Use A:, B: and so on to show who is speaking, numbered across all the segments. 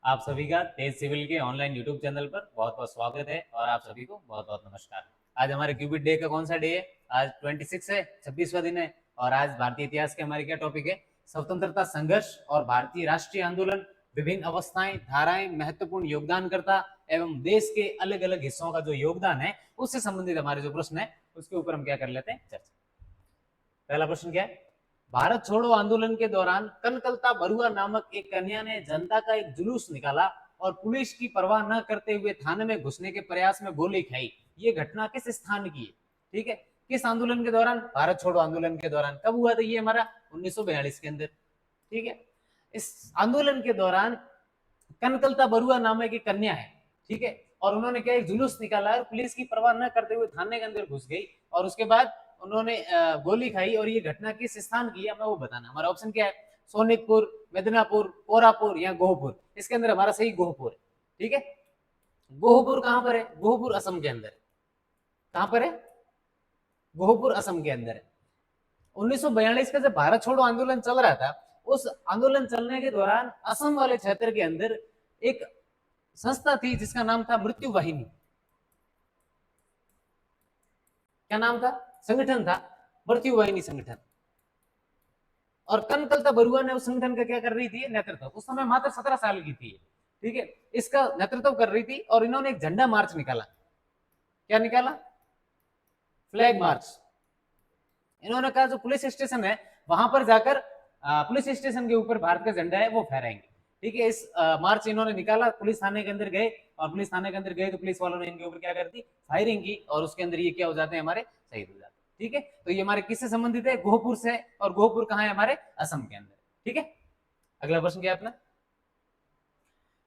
A: आप सभी का तेज सिविल के ऑनलाइन यूट्यूब चैनल पर बहुत बहुत स्वागत है और आप सभी को बहुत बहुत नमस्कार। आज हमारे क्यूबिट डे का कौन सा डे है? आज 26 है, 26वां दिन है। और आज भारतीय इतिहास के हमारे क्या टॉपिक है? स्वतंत्रता संघर्ष और भारतीय राष्ट्रीय आंदोलन, विभिन्न अवस्थाएं, धाराएं, महत्वपूर्ण योगदानकर्ता एवं देश के अलग अलग हिस्सों का जो योगदान है उससे संबंधित हमारे जो प्रश्न है उसके ऊपर हम क्या कर लेते हैं चर्चा। पहला प्रश्न क्या है? भारत छोड़ो आंदोलन के दौरान कनकलता बरुआ नामक एक कन्या ने जनता का एक जुलूस निकाला और पुलिस की परवाह न करते हुए थाने में घुसने के प्रयास में गोली खाई। ये घटना किस स्थान की है? ठीक है, किस आंदोलन के दौरान? भारत छोड़ो आंदोलन के दौरान। कब हुआ था ये हमारा? 1942 के अंदर। ठीक है, इस आंदोलन के दौरान कनकलता बरुआ नामक एक कन्या है, ठीक है, और उन्होंने क्या एक जुलूस निकाला और पुलिस की परवाह न करते हुए थाने के अंदर घुस गई और उसके बाद उन्होंने गोली खाई। और ये घटना किस स्थान की है हमें वो बताना। हमारा ऑप्शन क्या है? सोनितपुर, मिदनापुर, कोरापुर या गोहपुर। इसके अंदर हमारा सही गोहपुर है। ठीक है, गोहपुर कहां पर है? गोहपुर असम के अंदर है। कहां पर है? गोहपुर असम के अंदर है। 1942 का जब भारत छोड़ो आंदोलन चल रहा था, उस आंदोलन चलने के दौरान असम वाले क्षेत्र के अंदर एक संस्था थी जिसका नाम था मृत्यु वाहिनी। क्या नाम था? संगठन था मृत्यु वाहिनी संगठन। और कनकलता बरुआ ने उस संगठन का क्या कर रही थी? नेतृत्व। उस समय मात्र 17 साल की थी। ठीक है, इसका नेतृत्व कर रही थी और इन्होंने एक झंडा मार्च निकाला। क्या निकाला? Flag march. इन्होंने कहा जो पुलिस स्टेशन है वहां पर जाकर पुलिस स्टेशन के ऊपर भारत का झंडा है वो फहराएंगे। ठीक है, इस मार्च इन्होंने निकाला। पुलिस थाने के अंदर गए और पुलिस थाने के अंदर गए तो पुलिस वालों ने इनके ऊपर क्या कर दी? फायरिंग की और उसके अंदर ये क्या हो जाते हैं? हमारे शहीद हो जाते हैं। ठीक है, तो ये हमारे किससे संबंधित है? गोहपुर से। और गोहपुर कहाँ है? हमारे असम के अंदर। ठीक है, अगला प्रश्न क्या है अपना?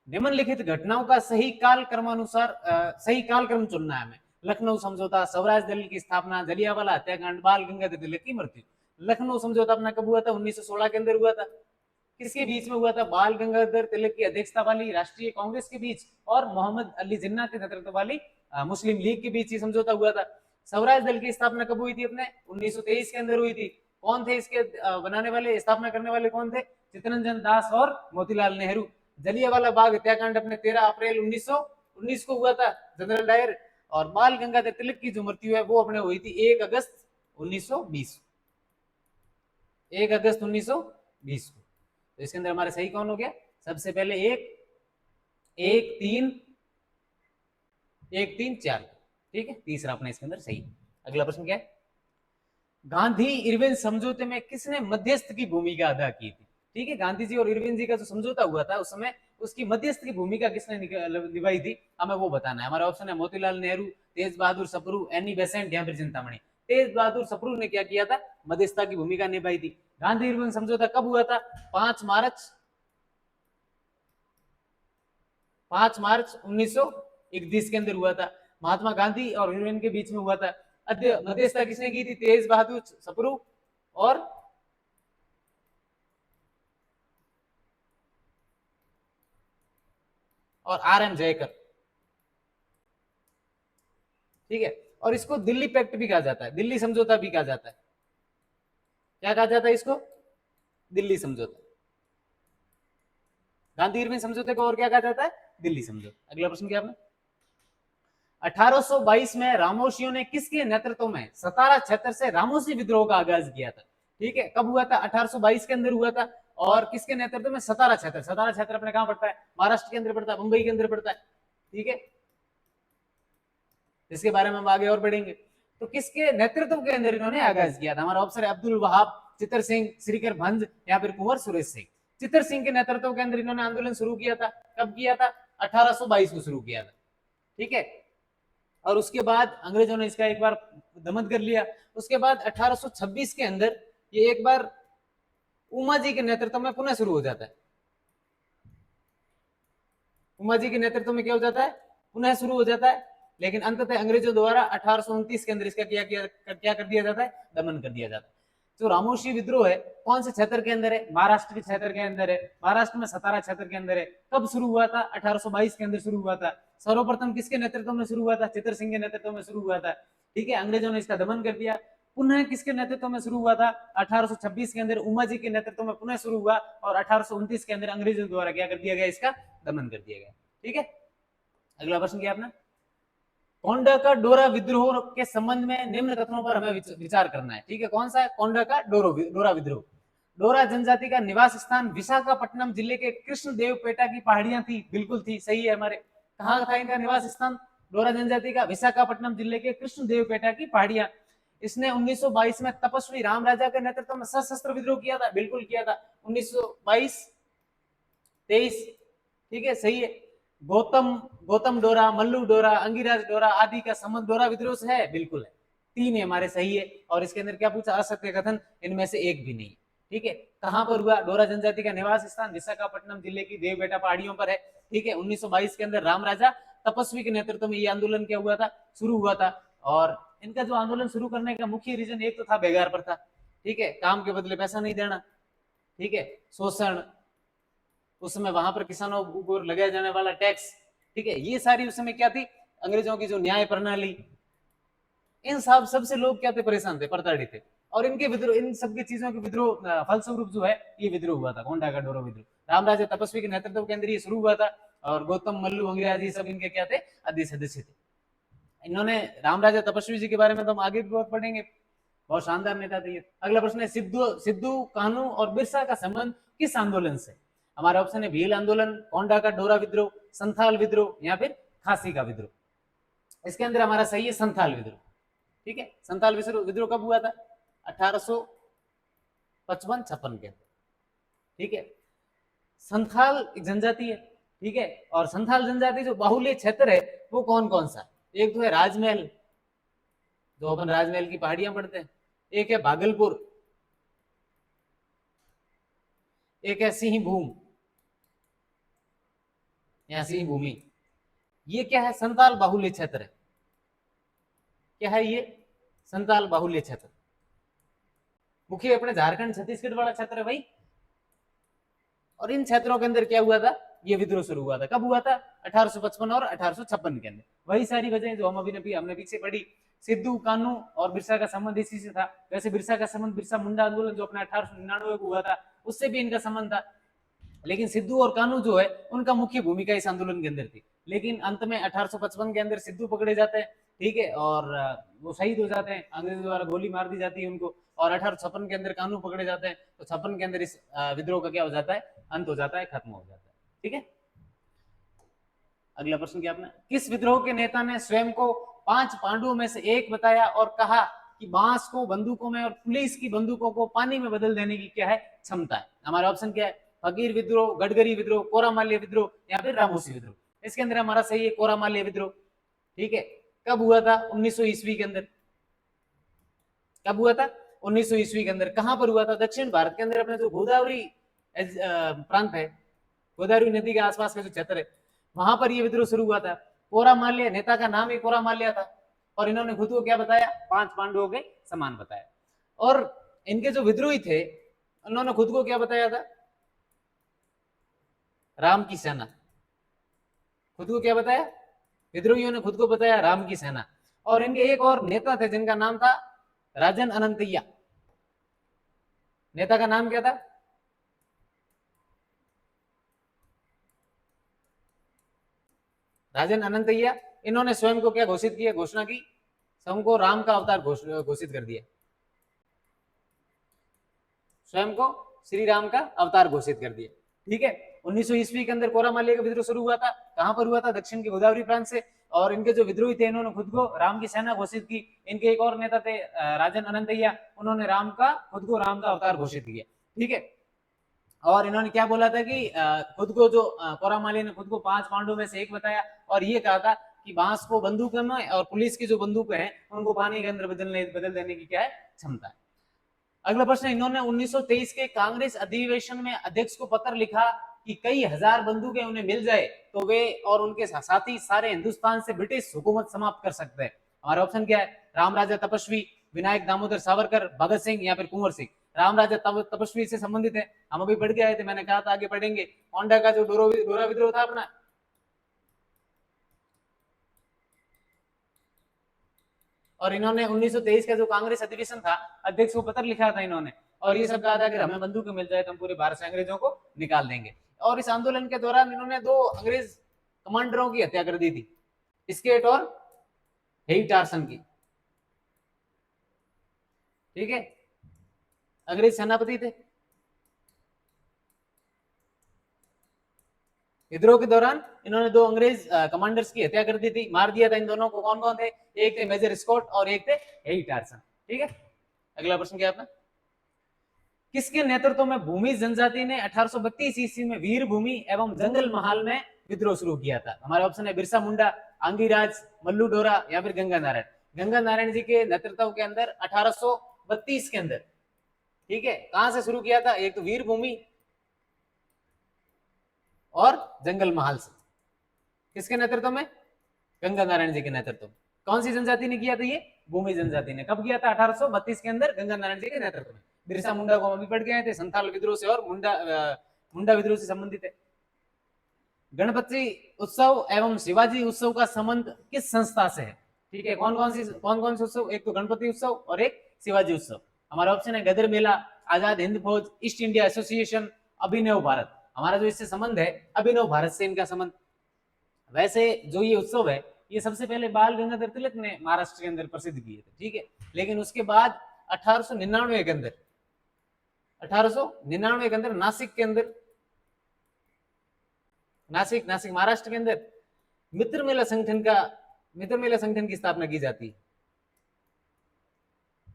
A: निम्नलिखित घटनाओं का सही काल क्रमानुसार सही काल क्रम चुनना है हमें। लखनऊ समझौता, स्वराज दल की स्थापना, जलियांवाला हत्याकांड, बाल गंगाधर तिलक की मृत्यु। लखनऊ समझौता अपना कब हुआ था? 1916 के अंदर हुआ था। किसके बीच में हुआ था? बाल गंगाधर तिलक की अध्यक्षता वाली राष्ट्रीय कांग्रेस के बीच और मोहम्मद अली जिन्ना के नेतृत्व वाली मुस्लिम लीग के बीच ये समझौता हुआ था। स्वराज दल की स्थापना कब हुई थी? अपने 1923 के अंदर हुई थी। कौन थे इसके बनाने वाले, स्थापना करने वाले कौन थे? चित्तरंजन दास और मोतीलाल नेहरू। जलियांवाला बाग हत्याकांड अपने 13 अप्रैल 1919 को हुआ था, जनरल डायर। और बाल गंगाधर तिलक की जो मृत्यु है वो अपने हुई थी 1 अगस्त 1920। 1 अगस्त 1920 को। तो इसके अंदर हमारे सही कौन हो गया? सबसे पहले एक, एक तीन, एक तीन चार। ठीक है, तीसरा अपने इसके अंदर सही। अगला प्रश्न क्या है? गांधी इरविन समझौते में किसने मध्यस्थ की भूमिका अदा की थी? ठीक है, गांधी जी और इरविन जी का जो समझौता हुआ था उस समय उसकी मध्यस्थ की भूमिका किसने निभाई थी हमें वो बताना है। हमारा ऑप्शन है मोतीलाल नेहरू, तेज बहादुर सप्रू, एनी बेसेंट या फिर चिंतामणि। तेज बहादुर सप्रू ने क्या किया था? मध्यस्थता की भूमिका निभाई थी। गांधी इरविन समझौता कब हुआ था? 5 मार्च 1931 के अंदर हुआ था। महात्मा गांधी और इरविन के बीच में हुआ था। मध्यस्थता किसने की थी? तेज बहादुर सप्रू और आर एम जयकर। ठीक है, और इसको दिल्ली पैक्ट भी कहा जाता है, दिल्ली समझौता भी कहा जाता है। क्या कहा जाता है इसको? दिल्ली समझौता। गांधी इरविन समझौते को और क्या कहा जाता है? दिल्ली समझौता। अगला प्रश्न क्या है? 1822 में रामोशियों ने किसके नेतृत्व में सतारा क्षेत्र से रामोशी विद्रोह का आगाज किया था? ठीक है, कब हुआ था? 1822 के अंदर हुआ था। और किसके नेतृत्व में? सतारा क्षेत्र। सतारा क्षेत्र अपने कहां पड़ता है? महाराष्ट्र के अंदर पड़ता है, मुंबई के अंदर पड़ता है। ठीक है, इसके बारे में हम आगे और बढ़ेंगे। तो किसके नेतृत्व के अंदर इन्होंने आगाज किया था? हमारा ऑप्शन है अब्दुल वहाब, चित्तर सिंह, श्रीकर भंज या फिर कुंवर सुरेश सिंह। चित्तर सिंह के नेतृत्व के अंदर इन्होंने आंदोलन शुरू किया था। कब किया था? 1822 को शुरू किया था। ठीक है, और उसके बाद अंग्रेजों ने इसका एक बार दमन कर लिया। उसके बाद 1826 के अंदर ये एक बार उमा जी के नेतृत्व में पुनः शुरू हो जाता है। उमा जी के नेतृत्व में क्या हो जाता है? पुनः शुरू हो जाता है। लेकिन अंततः अंग्रेजों द्वारा 1829 के अंदर इसका क्या कर दिया जाता है? दमन कर दिया जाता है। जो रामोशी विद्रोह है कौन से क्षेत्र के अंदर है? महाराष्ट्र के क्षेत्र के अंदर है। महाराष्ट्र में सतारा क्षेत्र के अंदर है। कब शुरू हुआ था? 1822 के अंदर शुरू हुआ था। सर्वप्रथम किसके नेतृत्व में शुरू हुआ था? चित्तर सिंह के नेतृत्व में शुरू हुआ था। ठीक है, अंग्रेजों ने इसका दमन कर दिया। पुनः किसके नेतृत्व में शुरू हुआ था? 1826 के अंदर उमा जी के नेतृत्व में पुनः शुरू हुआ और 1829 के अंदर अंग्रेजों द्वारा क्या कर दिया गया? इसका दमन कर दिया गया। ठीक है, अगला प्रश्न किया आपने, कोंडा का डोरा विद्रोह के संबंध में निम्न कथनों पर हमें विचार करना है। ठीक है, कौन सा है? कोंडा का डोरा विद्रोह। डोरा जनजाति का निवास स्थान विशाखापट्टनम जिले के कृष्णदेवपेटा की पहाड़ियां थी। बिल्कुल थी, सही है हमारे। कहाँ था इनका निवास स्थान? डोरा जनजाति का विशाखापट्टनम जिले के कृष्णदेवपेटा की पहाड़ियां। इसने 1922 में तपस्वी राम राजा के नेतृत्व में सशस्त्र विद्रोह किया था। बिल्कुल किया था, 1922 23। ठीक है, सही है। गौतम डोरा, मल्लू डोरा, अंगिराज डोरा आदि का संबंध डोरा विद्रोह से है। बिल्कुल है, 3 है हमारे, सही है। और इसके अंदर क्या पूछा? असत्य कथन, इनमें से एक भी नहीं। ठीक है, कहां पर हुआ? डोरा जनजाति का निवास स्थान विशाखापट्टनम जिले की देवबेटा पहाड़ियों पर है। ठीक है, 1922 के अंदर राम राजा तपस्वी के नेतृत्व में यह आंदोलन क्या हुआ था? शुरू हुआ था। और इनका जो आंदोलन शुरू करने का मुख्य रीजन एक तो था बेगार पर था। ठीक है, काम के बदले पैसा नहीं देना। ठीक है, शोषण, उस समय वहां पर किसानों को लगाया जाने वाला टैक्स। ठीक है, ये सारी उस समय क्या थी? अंग्रेजों की जो न्याय प्रणाली, इन सबसे लोग क्या थे? परेशान थे, प्रताड़ित थे। और इनके विद्रोह, इन सबकी चीजों के विद्रोह फलस्वरूप जो है ये विद्रोह हुआ था, कोंडा का डोरा विद्रोह। रामराजा तपस्वी के नेतृत्व के अंदर ये शुरू हुआ था और गौतम, मल्लू, अंग्रेजी सब इनके क्या थे? आदि सदस्य थे। इन्होंने, रामराजा तपस्वी जी के बारे में तो हम आगे भी बहुत पढ़ेंगे, बहुत शानदार नेता थे। अगला प्रश्न है, सिद्धू कान्हू और बिरसा का संबंध किस आंदोलन से? हमारा ऑप्शन है भील आंदोलन, कोंडा का डोरा विद्रोह, संथाल विद्रोह या फिर खासी का विद्रोह। इसके अंदर हमारा सही है संथाल विद्रोह। ठीक है, संथाल विद्रोह कब हुआ था? 1855-56 के अंदर। ठीक है, संथाल एक जनजाति है। ठीक है, और संथाल जनजाति जो बाहुल्य क्षेत्र है वो कौन कौन सा? एक तो है राजमहल, जो अपन राजमहल की पहाड़ियां पढ़ते हैं। एक है भागलपुर, एक है सिंहभूम या सिंह भूमि। ये क्या है? संताल बाहुल्य क्षेत्र है। क्या है ये? संताल बाहुल्य क्षेत्र। मुख्य अपने झारखंड छत्तीसगढ़ वाला क्षेत्र है भाई। और इन क्षेत्रों के अंदर क्या हुआ था? ये विद्रोह शुरू हुआ था। कब हुआ था? 1855 और 1856 के अंदर। वही सारी वजह जो हम अभी हमने पीछे पढ़ी। सिद्धू कान्हू और बिरसा का संबंध इसी से था। वैसे बिरसा का संबंध बिरसा मुंडा आंदोलन जो अपने 1899 को हुआ था उससे भी इनका संबंध था। लेकिन सिद्धू और कान्हू जो है उनका मुख्य भूमिका इस आंदोलन के अंदर थी। लेकिन अंत में 1855 के अंदर सिद्धू पकड़े जाते हैं। ठीक है, और वो शहीद हो जाते हैं, अंग्रेजों द्वारा गोली मार दी जाती है उनको। और 1856 के अंदर कानून पकड़े जाते हैं। तो 56 के अंदर इस विद्रोह का क्या हो जाता है? अंत हो जाता है, खत्म हो जाता है। ठीक है, अगला प्रश्न क्या आपने, किस विद्रोह के नेता ने स्वयं को 5 पांडवों में से एक बताया और कहा कि बांस को बंदूकों में और पुलिस की बंदूकों को पानी में बदल देने की क्या है? क्षमता है। हमारा ऑप्शन क्या है? फकीर विद्रोह, गडकरी विद्रोह, कोरामाल्य विद्रोह या फिर रामोसी विद्रोह। इसके अंदर हमारा सही है कोरामाल्य विद्रोह। ठीक है, कब हुआ था? 1900 ईस्वी के अंदर। कब हुआ था? 1900 ईस्वी के अंदर। कहां पर हुआ था? दक्षिण भारत के अंदर, अपने जो गोदावरी प्रांत है, गोदावरी नदी के आसपास का जो क्षेत्र है, वहां पर यह विद्रोह शुरू हुआ था। कोरामाल्य, नेता का नाम ही कोरामाल्य था। और इन्होंने खुद को क्या बताया? 5 पांडवों के समान बताया। और इनके जो विद्रोही थे उन्होंने खुद को क्या बताया था? राम की सेना। खुद को क्या बताया? विद्रोहियों ने खुद को बताया राम की सेना। और इनके एक और नेता थे जिनका नाम था राजन अनंतैया। नेता का नाम क्या था? राजन अनंतैया। इन्होंने स्वयं को क्या घोषित किया? घोषणा की, स्वयं को राम का अवतार घोषित कर दिया। स्वयं को श्री राम का अवतार घोषित कर दिया। ठीक है, 1900 ईस्वी के अंदर कोरामाल्य का विद्रोह शुरू हुआ था। कहां पर हुआ था? दक्षिण के गोदावरी प्रांत से। और इनके जो विद्रोही थे इन्होंने खुद को राम की सेना घोषित की। इनके एक और नेता थे राजन अनंतैया, उन्होंने खुद को राम का अवतार घोषित किया। ठीक है, और इन्होंने क्या बोला था कि खुद को जो कोरामाल्य ने खुद को 5 पांडवों में से एक बताया और ये कहा था कि बांस को बंदूक में और पुलिस की जो बंदूक है उनको पानी के अंदर बदल देने की क्या है? क्षमता है। अगला प्रश्न, इन्होंने 1923 के कांग्रेस अधिवेशन में अध्यक्ष को पत्र लिखा कि कई हजार बंदूकें उन्हें मिल जाए तो वे और उनके साथी सारे हिंदुस्तान से ब्रिटिश हुकूमत समाप्त कर सकते हैं। हमारा ऑप्शन क्या है? रामराजा तपस्वी, विनायक दामोदर सावरकर, भगत सिंह या फिर कुंवर सिंह। रामराजा तपस्वी से संबंधित है, हम अभी पढ़ के आए थे, मैंने कहा था आगे पढ़ेंगे। कोंडा का जो डोरा विद्रोह था अपना, और इन्होंने 1923 का जो कांग्रेस अधिवेशन था, अध्यक्ष को पत्र लिखा था इन्होंने, और ये सब कहा था कि हमें बंदूकें मिल जाए तो हम पूरे भारत से अंग्रेजों को निकाल देंगे। और इस आंदोलन के दौरान इन्होंने 2 अंग्रेज कमांडरों की हत्या कर दी थी, स्केट और हेई टार्सन की। ठीक है, अंग्रेज सेनापति थे। विद्रोह के दौरान इन्होंने 2 अंग्रेज कमांडर्स की हत्या कर दी थी, मार दिया था इन दोनों को। कौन कौन थे? एक थे मेजर स्कॉट और एक थे हेई टार्सन। ठीक है, अगला प्रश्न क्या अपना? किसके नेतृत्व में भूमि जनजाति ने 1832 ईस्वी में वीर भूमि एवं जंगल महाल में विद्रोह शुरू किया था? हमारा ऑप्शन है बिरसा मुंडा, आंगीराज, मल्लू डोरा या फिर गंगा नारायण। गंगा नारायण जी के नेतृत्व के अंदर 1832 के अंदर। ठीक है, कहां से शुरू किया था? एक तो वीर भूमि और जंगल महल से। किसके नेतृत्व में? गंगा नारायण जी के नेतृत्व में। कौन सी जनजाति ने किया था ये? भूमि जनजाति ने। कब किया था? 1832 के अंदर, गंगा नारायण जी के नेतृत्व में। बिरसा मुंडा को हम अभी पढ़ गए थे, संथाल विद्रोह से और मुंडा विद्रोह से संबंधित है। गणपति उत्सव एवं शिवाजी उत्सव का संबंध किस संस्था से है? ठीक है, कौन कौन से उत्सव? एक तो गणपति उत्सव और एक शिवाजी उत्सव। हमारा ऑप्शन है गदर मेला, आजाद हिंद फौज, ईस्ट इंडिया एसोसिएशन, अभिनव भारत। हमारा जो इससे संबंध है, अभिनव भारत से इनका संबंध। वैसे जो ये उत्सव है, ये सबसे पहले बाल गंगाधर तिलक ने महाराष्ट्र के अंदर प्रसिद्ध किए थे। ठीक है, लेकिन उसके बाद 1899 के अंदर, 1899 के अंदर नासिक के अंदर, नासिक महाराष्ट्र के अंदर मित्र मेला संगठन की स्थापना की जाती है।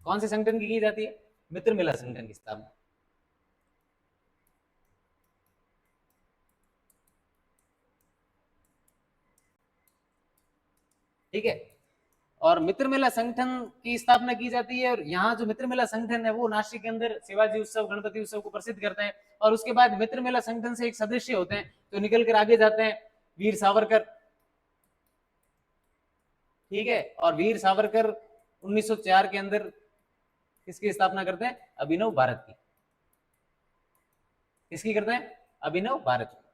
A: कौन से संगठन की जाती है? मित्र मेला संगठन की स्थापना। ठीक है, और मित्र मेला संगठन की स्थापना की जाती है। और यहाँ जो मित्र मेला संगठन है वो नासिक के अंदर शिवाजी उत्सव, गणपति उत्सव को प्रसिद्ध करते हैं। और उसके बाद मित्र मेला संगठन से एक सदस्य होते हैं तो निकल कर आगे जाते हैं, वीर सावरकर। ठीक है, और वीर सावरकर 1904 के अंदर किसकी स्थापना करते हैं? अभिनव भारत की। किसकी करते हैं? अभिनव भारत की।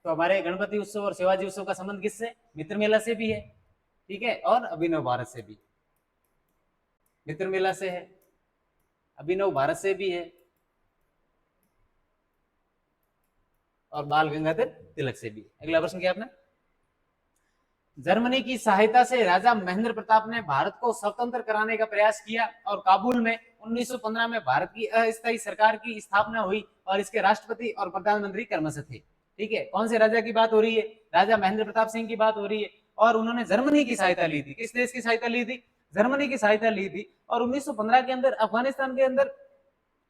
A: तो हमारे गणपति उत्सव और शिवाजी उत्सव का संबंध किससे? मित्र मेला से भी है। ठीक है, और अभिनव भारत से भी। मित्र मेला से है, अभिनव भारत से भी है, और बाल गंगाधर तिलक से भी। अगला प्रश्न क्या आपने? जर्मनी की सहायता से राजा महेंद्र प्रताप ने भारत को स्वतंत्र कराने का प्रयास किया और काबुल में 1915 में भारत की अस्थायी सरकार की स्थापना हुई और इसके राष्ट्रपति और प्रधानमंत्री क्रमशः थे। ठीक है, कौन से राजा की बात हो रही है? राजा महेंद्र प्रताप सिंह की बात हो रही है। और उन्होंने जर्मनी की सहायता ली थी। किस देश की सहायता ली थी? जर्मनी की सहायता ली थी। और 1915 के अंदर अफगानिस्तान के अंदर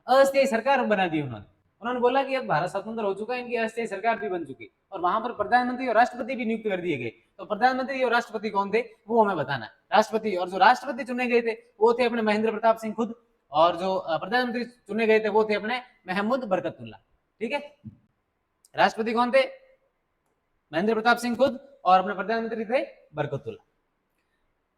A: अस्थायी सरकार बना दी उन्होंने बोला कि अब भारत स्वतंत्र हो चुका है, इनकी अस्थायी सरकार भी बन चुकी, और वहां पर प्रधानमंत्री और राष्ट्रपति भी नियुक्त कर दिए गए। तो प्रधानमंत्री और राष्ट्रपति कौन थे वो हमें बताना है। राष्ट्रपति, और जो राष्ट्रपति चुने गए थे वो थे अपने महेंद्र प्रताप सिंह खुद, और जो प्रधानमंत्री चुने गए थे वो थे अपने महमूद बरकतुल्ला। ठीक है, राष्ट्रपति कौन थे? महेंद्र प्रताप सिंह खुद, और अपने प्रधानमंत्री थे बरकतुल्ला।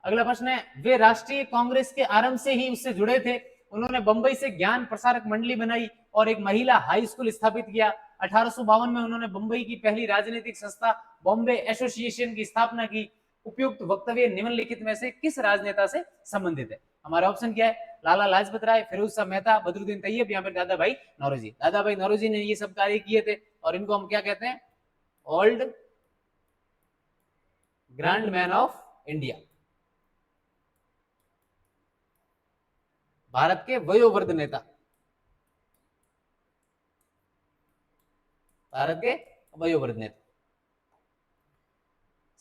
A: अगला प्रश्न है, वे राष्ट्रीय कांग्रेस के आरंभ से ही उससे जुड़े थे। उन्होंने बंबई से ज्ञान प्रसारक मंडली बनाई और एक महिला हाई स्कूल स्थापित किया। 1852 में उन्होंने बंबई की पहली राजनीतिक संस्था बॉम्बे एसोसिएशन की स्थापना की। उपयुक्त वक्तव्य निम्नलिखित में से किस राजनेता से संबंधित है? हमारा ऑप्शन क्या है? लाला लाजपत राय, फिरोज शाह मेहता, बदरुद्दीन तैयब या फिर दादा भाई नौरोजी। दादा भाई नौरोजी ने ये सब कार्य किए थे, और इनको हम क्या कहते हैं? Old grand man of India, Bharat के वयोवृद्ध नेता, भारत के वयोवृद्ध नेता।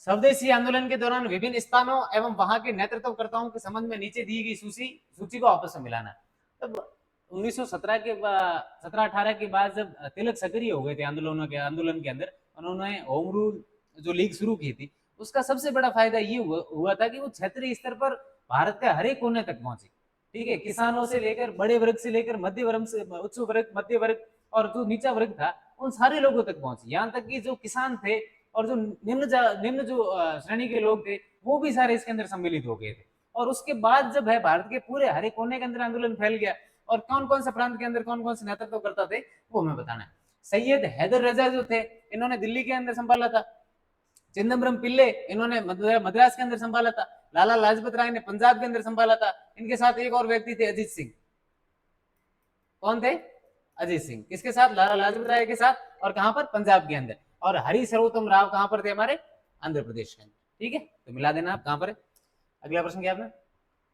A: स्वदेशी आंदोलन के दौरान विभिन्न स्थानों एवं वहां के नेतृत्वकर्ताओं के संबंध में नीचे दी गई सूची को आपस में मिलाना। तब 1917 के 17-18 के बाद जब तिलक सक्रिय हो गए थे आंदोलन के अंदर, उन्होंने होम रूल जो लीग शुरू की थी, उसका सबसे बड़ा फायदा ये हुआ था कि वो क्षेत्रीय स्तर पर भारत के हर एक कोने तक पहुंची। ठीक है, किसानों से लेकर बड़े वर्ग से लेकर मध्य वर्ग से उच्च वर्ग, मध्य वर्ग और जो नीचा वर्ग था, उन सारे लोगों तक पहुंची। यहाँ तक कि जो किसान थे और जो निम्न जो श्रेणी के लोग थे वो भी सारे इसके अंदर सम्मिलित हो गए थे। और उसके बाद जब है भारत के पूरे हर एक कोने के अंदर आंदोलन फैल गया, और कौन कौन से प्रांत के अंदर कौन कौन से नेतृत्व करता थे वो हमें बताना है। सैयद हैदर रजा जो थे, इन्होंने दिल्ली के अंदर संभाला था। चिदम्बरम पिल्ले, इन्होंने मद्रास के अंदर संभाला था। लाला लाजपत राय ने पंजाब के अंदर संभाला था। इनके साथ एक और व्यक्ति थे, अजीत सिंह। कौन थे? अजीत सिंह। किसके साथ? लाला लाजपत राय के साथ। और कहां पर? पंजाब के अंदर। और हरि सर्वोत्तम राव कहां पर थे? हमारे आंध्र प्रदेश के अंदर। ठीक है, तो मिला देना आप कहां पर है। अगला प्रश्न क्या आपने?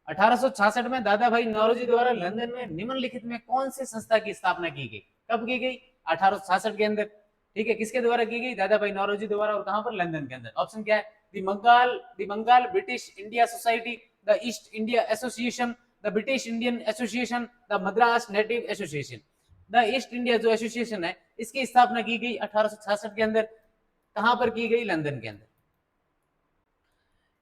A: 1866 में दादा भाई नौरोजी द्वारा लंदन में निम्नलिखित में कौन सी संस्था की स्थापना की गई? कब की गई? 1866 के अंदर। ठीक है, किसके द्वारा की गई? दादा भाई नौरोजी द्वारा। और कहां पर? लंदन के अंदर। ऑप्शन क्या है? The Bengal British India society, the East India association, the British Indian association, the Madras native association. The East India जो एसोसिएशन है, इसकी स्थापना की गई 1866 के अंदर। कहां पर की गई? लंदन के अंदर।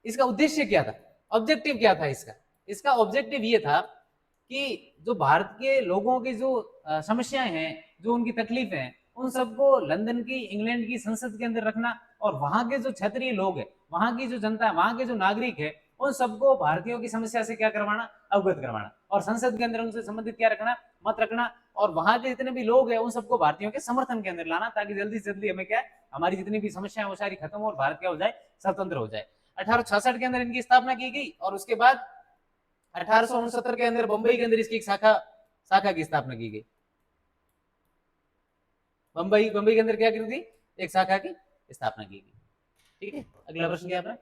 A: इसका उद्देश्य क्या था? ऑब्जेक्टिव क्या था इसका? इसका ऑब्जेक्टिव ये था कि जो भारत के लोगों की जो समस्याएं हैं, जो उनकी तकलीफ है, उन सबको लंदन की, इंग्लैंड की संसद के अंदर रखना, और वहां के जो क्षेत्रीय लोग हैं, वहां की जो जनता है, वहां के जो नागरिक है, उन सबको भारतीयों की समस्या से क्या करवाना? अवगत करवाना। और संसद के अंदर उनसे संबंधित क्या रखना? मत रखना। और वहां के जितने भी लोग हैं, उन सबको भारतीयों के समर्थन के अंदर लाना, ताकि जल्दी से जल्दी हमें क्या है, हमारी जितनी भी समस्याएं वो सारी खत्म हो और भारत क्या हो जाए? स्वतंत्र हो जाए। 1866 के अंदर इनकी स्थापना की गई। और उसके बाद 1869 के अंदर बंबई के अंदर इसकी एक शाखा की स्थापना की गई। बंबई के अंदर क्या की थी? एक शाखा की स्थापना की गई। ठीक है, अगला प्रश्न क्या है?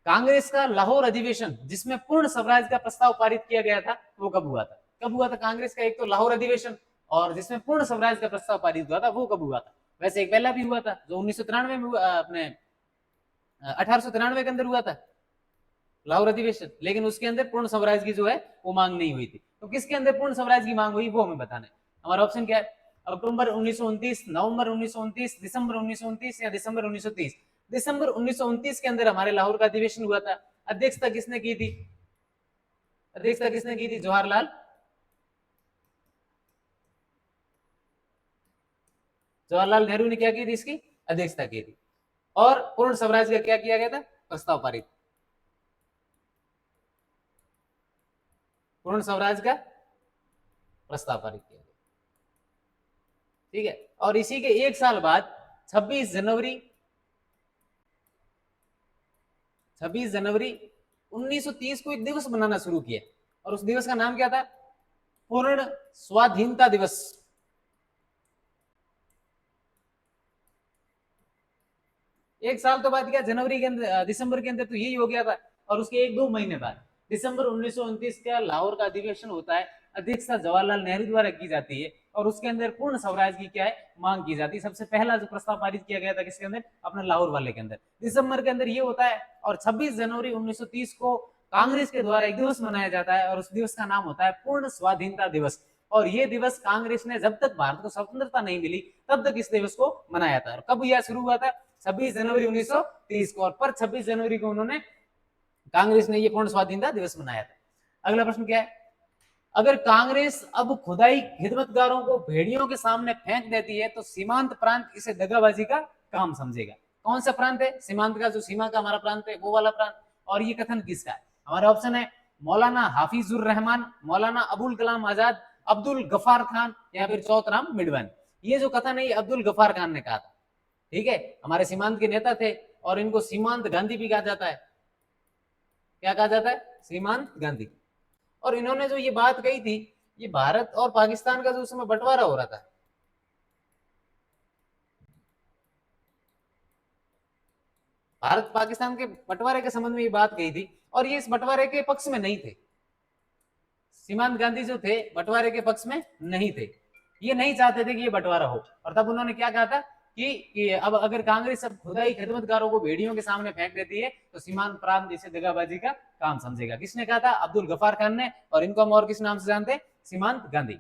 A: कांग्रेस का लाहौर अधिवेशन, जिसमें पूर्ण स्वराज का प्रस्ताव पारित किया गया था, वो कब हुआ था? कब हुआ था कांग्रेस का एक तो लाहौर अधिवेशन, और जिसमें पूर्ण स्वराज का प्रस्ताव पारित हुआ था, वो कब हुआ था? वैसे एक पहला भी हुआ था, जो 1993 में अपने 1893 के अंदर हुआ था लाहौर अधिवेशन, लेकिन उसके अंदर पूर्ण स्वराज की जो है वो मांग नहीं हुई थी। तो किसके अंदर पूर्ण स्वराज की मांग हुई, वो हमें बताना है। हमारा ऑप्शन क्या है? अक्टूबर 1929, नवंबर 1929, दिसंबर 1929 या दिसंबर 1930? दिसंबर 1929 के अंदर हमारे लाहौर का अधिवेशन हुआ था। अध्यक्षता किसने की थी? अध्यक्षता किसने की थी? जवाहरलाल नेहरू ने क्या की थी? इसकी अध्यक्षता की थी। और पूर्ण स्वराज का क्या किया गया था? प्रस्ताव पारित। पूर्ण स्वराज का प्रस्ताव पारित किया गया। ठीक है, और इसी के एक साल बाद 26 जनवरी 1930 को एक दिवस मनाना शुरू किया। और उस दिवस का नाम क्या था? पूर्ण स्वाधीनता दिवस। एक साल तो बाद क्या, जनवरी के अंदर, दिसंबर के अंदर तो यही हो गया था। और उसके एक दो महीने बाद दिसंबर 1929 का लाहौर का अधिवेशन होता है। अध्यक्षता जवाहरलाल नेहरू द्वारा की जाती है। और उसके अंदर पूर्ण स्वराज की क्या है? मांग की जाती है। सबसे पहला जो प्रस्ताव पारित किया गया था किसके अंदर? अपने लाहौर वाले के अंदर। दिसंबर के अंदर ये होता है। और 26 जनवरी 1930 को कांग्रेस के द्वारा एक दिवस मनाया जाता है, और उस दिवस का नाम होता है पूर्ण स्वाधीनता दिवस। और ये दिवस कांग्रेस ने, जब तक भारत को स्वतंत्रता नहीं मिली, तब तक इस दिवस को मनाया था। और कब यह शुरू हुआ था? 26 जनवरी 1930 को। और पर 26 जनवरी को उन्होंने, कांग्रेस ने ये पूर्ण स्वाधीनता दिवस मनाया था। अगला प्रश्न क्या है? अगर कांग्रेस अब खुदाई खिदमतगारों को भेड़ियों के सामने फेंक देती है, तो सीमांत प्रांत इसे दगाबाजी का काम समझेगा। कौन सा प्रांत है? सीमांत का, जो सीमा का हमारा प्रांत है, वो वाला प्रांत। और ये कथन किसका है? हमारा ऑप्शन है मौलाना हाफिजुर रहमान, मौलाना अबुल कलाम आजाद, अब्दुल गफार खान, या फिर चौथराम मिडवान। ये जो कथन है, ये अब्दुल गफार खान ने कहा था। ठीक है, हमारे सीमांत के नेता थे, और इनको सीमांत गांधी भी कहा जाता है। क्या कहा जाता है? सीमांत गांधी। और इन्होंने जो ये बात कही थी, ये भारत और पाकिस्तान का जो उस समय बंटवारा हो रहा था, भारत पाकिस्तान के बंटवारे के संबंध में ये बात कही थी। और ये इस बंटवारे के पक्ष में नहीं थे। सीमांत गांधी जो थे, बंटवारे के पक्ष में नहीं थे। ये नहीं चाहते थे कि ये बंटवारा हो। और तब उन्होंने क्या कहा था कि अब अगर कांग्रेस अब खुदाई खिदमतगारों को भेड़ियों के सामने फेंक देती है, तो सीमांत प्रांत इसे दगाबाजी का काम समझेगा। किसने कहा था? अब्दुल गफार खान ने। और इनको हम और किस नाम से जानते हैं? सीमांत गांधी।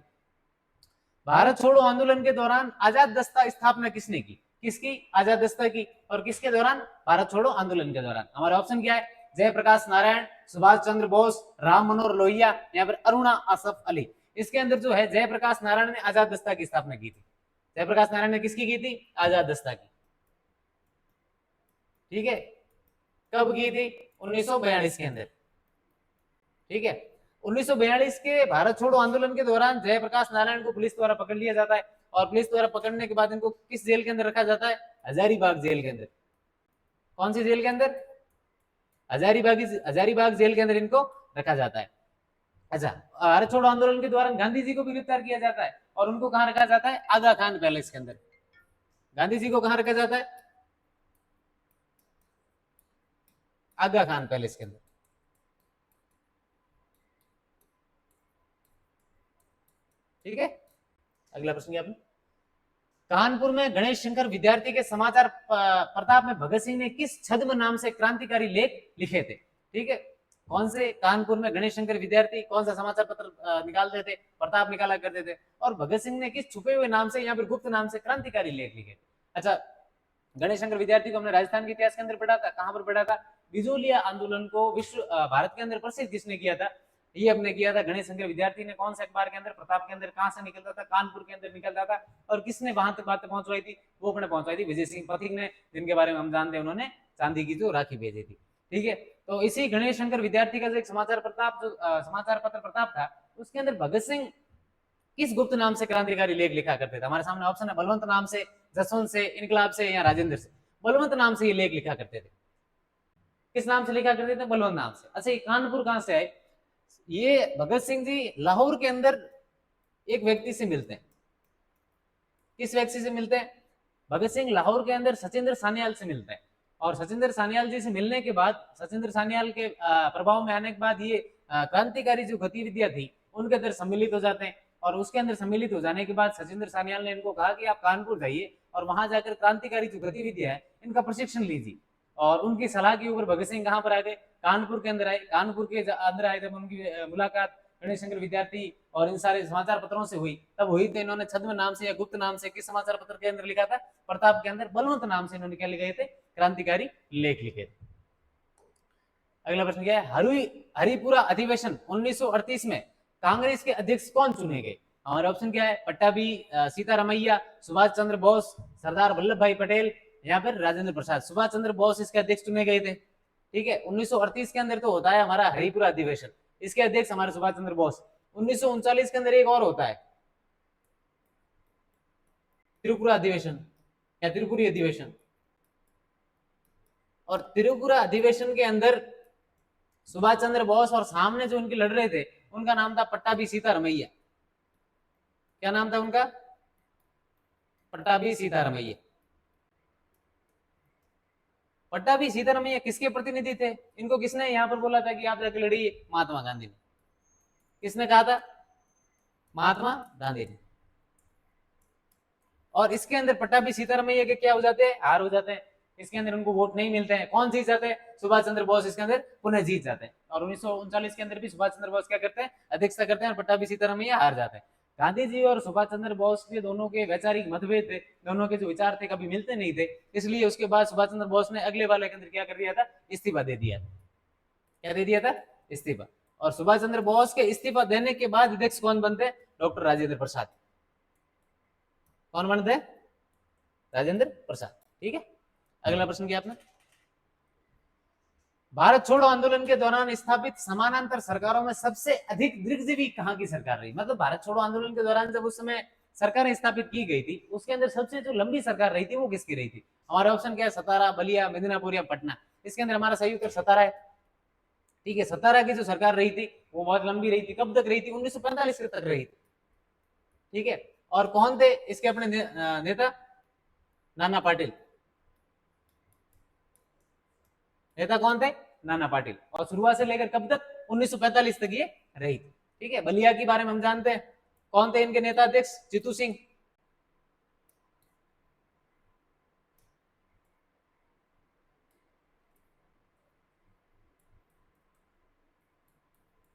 A: भारत छोड़ो आंदोलन के दौरान आजाद दस्ता स्थापना किसने की? किसकी? आजाद दस्ता की। और किसके दौरान? भारत छोड़ो आंदोलन के दौरान। हमारा ऑप्शन क्या है? जयप्रकाश नारायण, सुभाष चंद्र बोस, राम मनोहर लोहिया, या फिर अरुणा आसफ अली। इसके अंदर जो है, जयप्रकाश नारायण ने आजाद दस्ता की स्थापना की थी। जयप्रकाश नारायण ने किसकी की थी? आजाद दस्ता की। ठीक है, कब की थी? 1942 के अंदर। ठीक है, 1942 के भारत छोड़ो आंदोलन के दौरान जयप्रकाश नारायण को पुलिस द्वारा पकड़ लिया जाता है। और पुलिस द्वारा पकड़ने के बाद इनको किस जेल के अंदर रखा जाता है? हजारीबाग जेल के अंदर। कौन सी जेल के अंदर? हजारीबाग जेल के अंदर इनको रखा जाता है। अच्छा, भारत छोड़ो आंदोलन के दौरान गांधी जी को भी गिरफ्तार किया जाता है और उनको कहां रखा जाता है? आगा खान पैलेस के अंदर। गांधी जी को कहां रखा जाता है? आगा खान पैलेस के अंदर। ठीक है, अगला प्रश्न क्या आपने? कानपुर में गणेश शंकर विद्यार्थी के समाचार प्रताप में भगत सिंह ने किस छद्म नाम से क्रांतिकारी लेख लिखे थे? ठीक है, कौन से? कानपुर में गणेश शंकर विद्यार्थी कौन सा समाचार पत्र निकालते थे? प्रताप निकाला करते थे। और भगत सिंह ने किस छुपे हुए नाम से, यहाँ पर गुप्त नाम से क्रांतिकारी लेख लिखे? अच्छा, गणेश शंकर विद्यार्थी को हमने राजस्थान के इतिहास के अंदर पढ़ा था। कहां पर पढ़ा था? बिजोलिया आंदोलन को विश्व भारत के अंदर प्रसिद्ध किसने किया था? ये हमने किया था गणेश शंकर विद्यार्थी ने। कौन से अखबार के अंदर? प्रताप के अंदर। कहां से निकलता था? कानपुर के अंदर निकलता था। और किसने वहां तक बातें पहुंचवाई थी? वो अपने पहुंचवाई थी विजय सिंह पथिक ने, जिनके बारे में हम जानते हैं उन्होंने चांदी की जो राखी भेजी थी। ठीक है, तो इसी गणेश शंकर विद्यार्थी का जो एक समाचार पत्र प्रताप था, उसके अंदर भगत सिंह किस गुप्त नाम से क्रांतिकारी लेख लिखा करते थे? हमारे सामने ऑप्शन है, बलवंत नाम से, जसवंत से, इनकलाब से या राजेंद्र से। बलवंत नाम से ये लेख लिखा करते थे। किस नाम से लिखा करते थे? बलवंत नाम से। अच्छा, ये कानपुर कहां से आए? ये भगत सिंह जी लाहौर के अंदर एक व्यक्ति से मिलते हैं। किस व्यक्ति से मिलते हैं? भगत सिंह लाहौर के अंदर सचिंद्र सान्याल से मिलते हैं। और सचिंद्र सान्याल जी से मिलने के बाद, सचिंद्र सान्याल के प्रभाव में आने के बाद ये क्रांतिकारी जो गतिविधियां थी उनके अंदर सम्मिलित हो जाते हैं। और उसके अंदर सम्मिलित हो जाने के बाद सचिंद्र सान्याल ने इनको कहा कि आप कानपुर जाइए और वहां जाकर क्रांतिकारी जो गतिविधियां है इनका प्रशिक्षण लीजिए। और उनकी सलाह के ऊपर भगत सिंह कहां पर आ गए? कानपुर के अंदर आए। कानपुर के अंदर आए जब उनकी मुलाकात गणेश शंकर विद्यार्थी और इन सारे समाचार पत्रों से हुई, तब हुई तो इन्होंने छद्म नाम से या गुप्त नाम से किस समाचार पत्र के अंदर लिखा था? प्रताप के अंदर बलवंत नाम से इन्होंने क्या लिखे थे? क्रांतिकारी लेख लिखे थे। अगला प्रश्न क्या है? हरिपुरा अधिवेशन 1938 में कांग्रेस के अध्यक्ष कौन चुने गए? हमारे ऑप्शन क्या है? पट्टाभी सीतारमैया, सुभाष चंद्र बोस, सरदार वल्लभ भाई पटेल या फिर राजेंद्र प्रसाद। सुभाष चंद्र बोस इसके अध्यक्ष चुने गए थे। ठीक है, 1938 के अंदर तो होता है हमारा हरिपुरा अधिवेशन, इसके अध्यक्ष हमारे सुभाष चंद्र बोस। 1939 के अंदर एक और होता है, त्रिपुरा अधिवेशन या त्रिपुरी अधिवेशन। और त्रिपुरा अधिवेशन के अंदर सुभाष चंद्र बोस और सामने जो उनके लड़ रहे थे उनका नाम था पट्टाभी सीतारमैया। क्या नाम था उनका? पट्टाभी सीतारमैया। पट्टाभी सीतारमैया किसके प्रतिनिधि थे? इनको किसने यहाँ पर बोला था कि आप जाके लड़िए? महात्मा गांधी ने। किसने कहा था? महात्मा गांधी ने। और इसके अंदर पट्टाभी सीतारमैया के क्या हो जाते हैं? हार हो जाते हैं। इसके अंदर उनको वोट नहीं मिलते हैं। कौन जीत जाते हैं? सुभाष चंद्र बोस इसके अंदर पुनः जीत जाते हैं। और 1939 के अंदर भी सुभाष चंद्र बोस क्या करते हैं? अध्यक्षता करते हैं और पट्टाभी सीतारमैया हार जाते हैं। गांधी जी और सुभाष चंद्र बोस के दोनों के वैचारिक मतभेद थे, दोनों के जो विचार थे कभी मिलते नहीं थे, इसलिए उसके बाद सुभाष चंद्र बोस ने अगले वाले के अंदर क्या कर दिया था? इस्तीफा दे दिया। क्या दे दिया था? इस्तीफा। और सुभाष चंद्र बोस के इस्तीफा देने के बाद अध्यक्ष कौन बनते? डॉक्टर राजेंद्र प्रसाद। कौन बनते? राजेंद्र प्रसाद। ठीक है, अगला प्रश्न क्या आपने? भारत छोड़ो आंदोलन के दौरान स्थापित समानांतर सरकारों में सबसे अधिक दीर्घजीवी कहां की सरकार रही? मतलब भारत छोड़ो आंदोलन के दौरान जब उस समय सरकारें स्थापित की गई थी, उसके अंदर सबसे जो लंबी सरकार रही थी वो किसकी रही थी? हमारे ऑप्शन क्या है? सतारा, बलिया, मिदनापुर या पटना। इसके अंदर हमारा सही उत्तर सतारा है। ठीक है, सतारा की जो सरकार रही थी वो बहुत लंबी रही थी। कब तक रही थी? 1945 तक रही थी। ठीक है, और कौन थे इसके अपने नेता? नाना पाटिल। नेता कौन थे? नाना पाटिल। और शुरुआत से लेकर कब तक? 1945 तक ये रही थी। ठीक है, बलिया के बारे में हम जानते हैं। कौन थे इनके नेता अध्यक्ष? जीतू सिंह।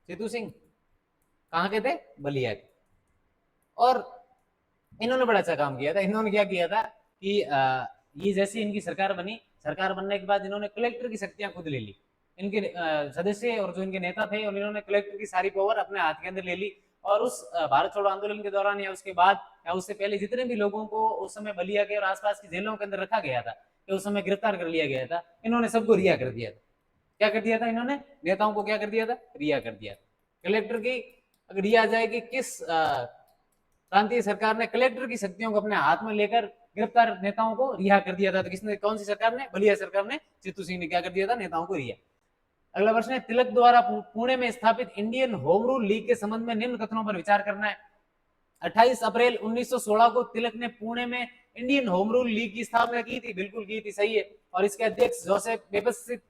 A: जीतू सिंह कहां के थे? बलिया के। और इन्होंने बड़ा अच्छा काम किया था। इन्होंने क्या किया था कि ये जैसे इनकी सरकार बनी, सरकार बनने के बाद इन्होंने कलेक्टर की शक्तियां खुद ले ली। इनके सदस्य और जो इनके नेता थे, और इन्होंने कलेक्टर की सारी पावर अपने हाथ के अंदर ले ली। और उस भारत छोड़ो आंदोलन के दौरान या उसके बाद या उससे पहले जितने भी लोगों को उस समय बलिया के और आसपास की जेलों के अंदर रखा गया था, कि उस समय गिरफ्तार कर लिया गया था, इन्होंने सबको रिहा कर दिया था। क्या कर दिया था इन्होंने? नेताओं को क्या कर दिया था? रिहा कर दिया था। कलेक्टर की अगर रिहा जाएगी किस प्रांतीय सरकार ने कलेक्टर की शक्तियों को अपने हाथ में लेकर गिरफ्तार नेताओं को रिहा कर दिया था। तो किसने, कौन सी सरकार ने? बलिया सरकार ने, चित्तू सिंह ने क्या कर दिया था? नेताओं को रिहा। अगला प्रश्न है, तिलक द्वारा पुणे में स्थापित इंडियन होम रूल लीग के संबंध में निम्न कथनों पर विचार करना है। 28 अप्रैल 1916 को तिलक ने पुणे में इंडियन होम रूल लीग की स्थापना की थी। बिल्कुल की थी, सही है। और इसके अध्यक्ष जोसेफ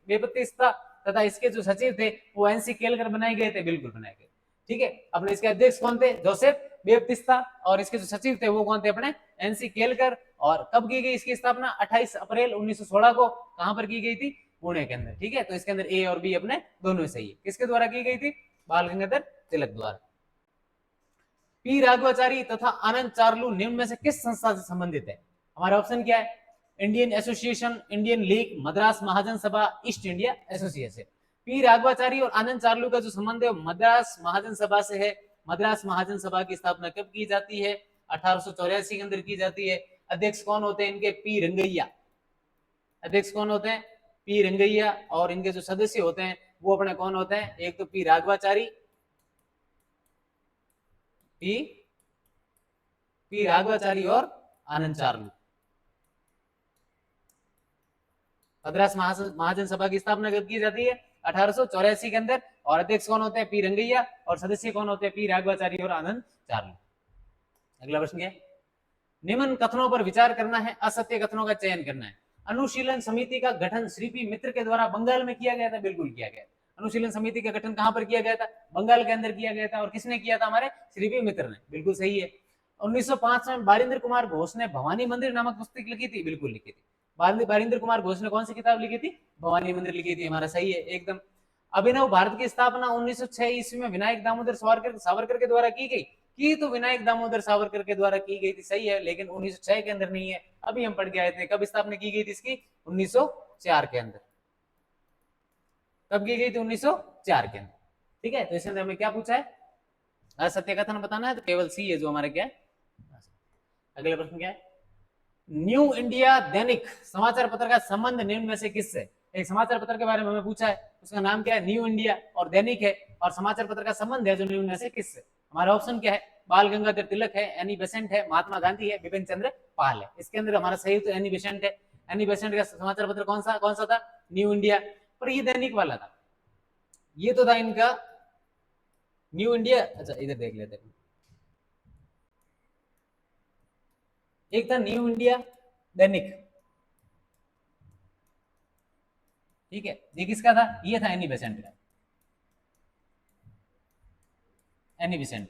A: बेपत्तिस्ता तथा इसके जो सचिव थे वो एनसी केलकर बनाए गए थे। बिल्कुल बनाए गए, ठीक है। अपने इसके अध्यक्ष कौन थे? जोसेफ बेपत्तिस्ता। और इसके जो सचिव थे वो कौन थे? अपने एनसी केलकर। और कब की गई इसकी स्थापना? 28 अप्रैल 1916 को। कहां पर की गई थी? पुणे के अंदर, ठीक है। तो इसके अंदर ए और बी अपने दोनों सही है। किसके द्वारा की गई थी? बाल गंगाधर तिलक द्वारा। पी राघवाचारी तथा आनंद चार्लू निम्न में से किस संस्था से संबंधित है? हमारा ऑप्शन क्या है? Indian Association, Indian League, Madras Mahajan Sabha, East India Association. P Raghavachari और आनंद चार्लू का जो संबंध है मद्रास महाजन सभा से है। मद्रास महाजन सभा की स्थापना कब की जाती है? 1884 के अंदर की जाती है। अध्यक्ष कौन होते हैं इनके? पी रंगैया। अध्यक्ष कौन होते हैं? पी रंगैया। और इनके जो सदस्य होते हैं वो अपने कौन होते हैं? एक तो पी राघवाचारी, पी राघवाचारी और आनंद चार्लू। मद्रास महाजन सभा की स्थापना कब की जाती है? 1884 के अंदर। और अध्यक्ष कौन होते हैं? पी रंगैया। और सदस्य कौन होते हैं? पी राघवाचारी और आनंद चार्लू। अगला प्रश्न क्या है? निम्न कथनों पर विचार करना है, असत्य कथनों का चयन करना है। अनुशीलन समिति का गठन श्री पी मित्र के द्वारा बंगाल में किया गया था। बिल्कुल किया गया। अनुशीलन समिति का गठन कहां पर किया गया था? बंगाल के अंदर किया गया था। और किसने किया था? हमारे श्री पी मित्र ने। बिल्कुल सही है। 1905 में बारिंद्र कुमार घोष ने भवानी मंदिर नामक पुस्तक लिखी थी। बिल्कुल लिखी थी। बारिंद्र कुमार घोष ने कौन सी किताब लिखी थी? भवानी मंदिर लिखी थी। हमारा सही है एकदम। अभिनव भारत की स्थापना 1906 ईस्वी में विनायक दामोदर सावरकर के द्वारा की गई। की तो विनायक दामोदर सावरकर के द्वारा की गई थी, सही है। लेकिन 1906 के अंदर नहीं है। अभी हम पढ़ के आए थे। कब स्थापना की गई थी इसकी? 1904 के अंदर। कब की गई थी? 1904 के अंदर, ठीक है। तो इसके अंदर हमें क्या पूछा है? असत्य कथन बताना है। तो केवल सी है जो हमारे क्या है। अगला प्रश्न क्या है? न्यू इंडिया दैनिक समाचार पत्र का संबंध निम्न में से किससे? एक समाचार पत्र के बारे में हमें पूछा है, उसका नाम क्या है? New India. और दैनिक है। और समाचार पत्र का संबंध है जो निम्न में से किससे? हमारा ऑप्शन क्या है? बाल गंगाधर तिलक है, एनी बेसेंट है, महात्मा गांधी है, बिपिन चंद्र पाल है। इसके अंदर हमारा सही तो एनी बेसेंट है। एनी बेसेंट का समाचार पत्र कौन सा था? New India. पर ये दैनिक वाला था। ये तो था इनका न्यू इंडिया। अच्छा इधर देख लेते हैं। एक था न्यू इंडिया दैनिक, ठीक है। ये किसका था? ये था एनी बेसेंट का। एनी बेसेंट,